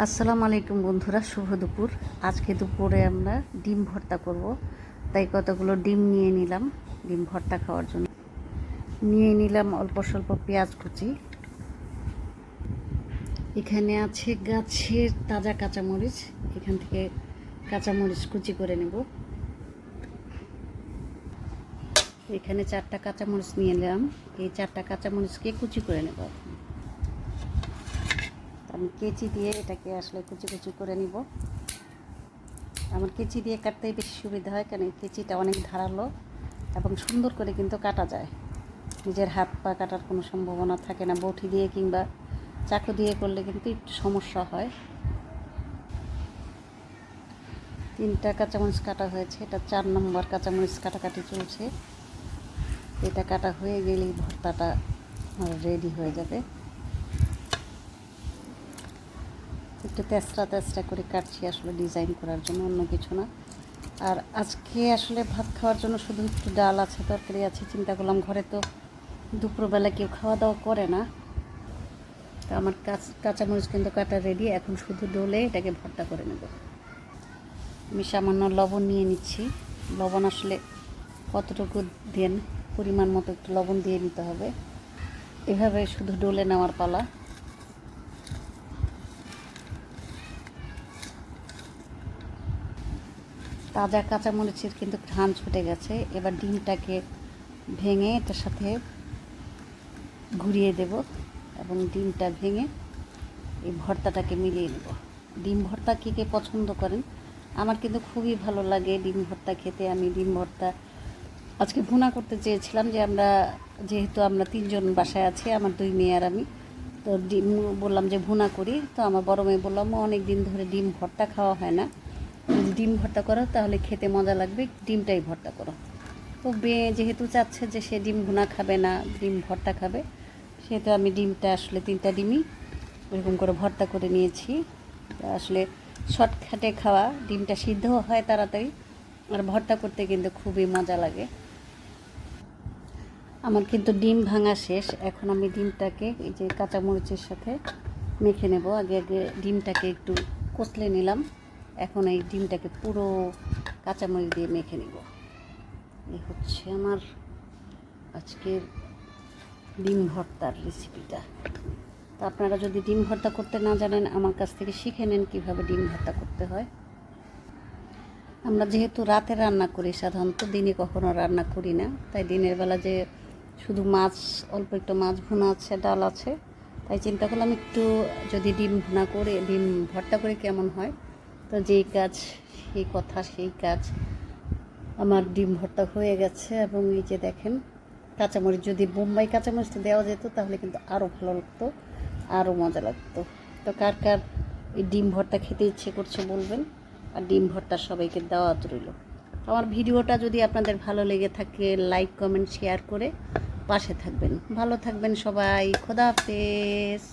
আসসালামু আলাইকুম বন্ধুরা, শুভ দুপুর। আজকে দুপুরে আমরা ডিম ভর্তা করব, তাই কতগুলো ডিম নিয়ে নিলাম ডিম ভর্তা খাওয়ার জন্য। নিয়ে নিলাম অল্প স্বল্প পেঁয়াজ কুচি। এখানে আছে গাছের তাজা কাঁচামরিচ, এখান থেকে কাঁচামরিচ কুচি করে নেব। এখানে 4টা কাঁচামরিচ নিয়ে নিলাম, এই 4টা কাঁচামরিচকে কুচি করে নেব। আমি কেচি দিয়ে এটাকে আসলে কুচি কুচি করে নিব। আমার কেচি দিয়ে কাটতেই বেশি সুবিধা হয়, কারণ কেচিটা অনেক ধারালো এবং সুন্দর করে কিন্তু কাটা যায়। নিজের হাত পা কাটার কোনো সম্ভাবনা থাকে না। বটি দিয়ে কিংবা চাকু দিয়ে করলে কিন্তু একটু সমস্যা হয়। 3টা কাঁচামরিচ কাটা হয়েছে, এটা 4 নম্বর কাঁচামরিচ কাটাকাটি চলছে। এটা কাটা হয়ে গেলেই ভর্তাটা রেডি হয়ে যাবে। একটু তেসরা তেসরা করে কাটছি আসলে ডিজাইন করার জন্য, অন্য কিছু না। আর আজকে আসলে ভাত খাওয়ার জন্য শুধু একটু ডাল আছে, তরকারি আছে। চিন্তা করলাম ঘরে তো দুপুরবেলা কেউ খাওয়া দাওয়া করে না, তো আমার কাঁচামরিচ কিন্তু কাটা রেডি। এখন শুধু ডলে এটাকে ভর্তা করে নেব। আমি সামান্য লবণ নিয়ে নিচ্ছি। লবণ আসলে কতটুকু দেন, পরিমাণ মতো একটু লবণ দিয়ে নিতে হবে। এভাবে শুধু ডলে নেওয়ার পালা। তাজা কাঁচামরিচের কিন্তু ঘ্রাণ ছুটে গেছে। এবার ডিমটাকে ভেঙে এটার সাথে ঘুরিয়ে দেব এবং ডিমটা ভেঙে এই ভর্তাটাকে মিলিয়ে নেব। ডিম ভর্তা কে কে পছন্দ করেন? আমার কিন্তু খুবই ভালো লাগে ডিম ভর্তা খেতে। আমি ডিম ভর্তা আজকে ভুনা করতে চেয়েছিলাম, যেহেতু আমরা 3জন বাসায় আছি, আমার 2 মেয়ে আর আমি। তো ডিম বললাম যে ভুনা করি, তো আমার বড় মেয়ে বললাম অনেক দিন ধরে ডিম ভর্তা খাওয়া হয় না, যদি ডিম ভর্তা করো তাহলে খেতে মজা লাগবে, ডিমটাই ভর্তা করো। তো মেয়ে যেহেতু চাচ্ছে যে সে ডিম ভুনা খাবে না, ডিম ভর্তা খাবে, সেহেতু আমি ডিমটা আসলে 3টা ডিমই এরকম করে ভর্তা করে নিয়েছি। আসলে শর্টকাটে খাওয়া, ডিমটা সিদ্ধও হয় তাড়াতাড়ি, আর ভর্তা করতে কিন্তু খুবই মজা লাগে। আমার কিন্তু ডিম ভাঙা শেষ। এখন আমি ডিমটাকে এই যে কাঁচামরিচের সাথে মেখে নেব। আগে ডিমটাকে একটু কষলে নিলাম, এখন এই ডিমটাকে পুরো কাঁচামরিচ দিয়ে মেখে নেব। এই হচ্ছে আমার আজকের ডিম ভর্তার রেসিপিটা। তো আপনারা যদি ডিম ভর্তা করতে না জানেন, আমার কাছ থেকে শিখে নেন কীভাবে ডিম ভর্তা করতে হয়। আমরা যেহেতু রাতে রান্না করি, সাধারণত দিনে কখনো রান্না করি না, তাই দিনের বেলা যে শুধু মাছ, অল্প একটু মাছ ভুনা আছে, ডাল আছে, তাই চিন্তা করলাম একটু যদি ডিম ভুনা করে ডিম ভর্তা করে কেমন হয়। তো যেই কাজ সেই কথা, সেই কাজ। আমার ডিম ভর্তা হয়ে গেছে এবং এই যে দেখেন কাঁচামরিচ, যদি বোম্বাই কাঁচামরিচটা দেওয়া যেত তাহলে কিন্তু আরও ভালো লাগতো, আরও মজা লাগতো। তো কার কার এই ডিম ভর্তা খেতে ইচ্ছে করছে বলবেন, আর ডিম ভর্তা সবাইকে দাওয়াত রইল। আমার ভিডিওটা যদি আপনাদের ভালো লেগে থাকে, লাইক কমেন্ট শেয়ার করে পাশে থাকবেন। ভালো থাকবেন সবাই, খোদা হাফেজ।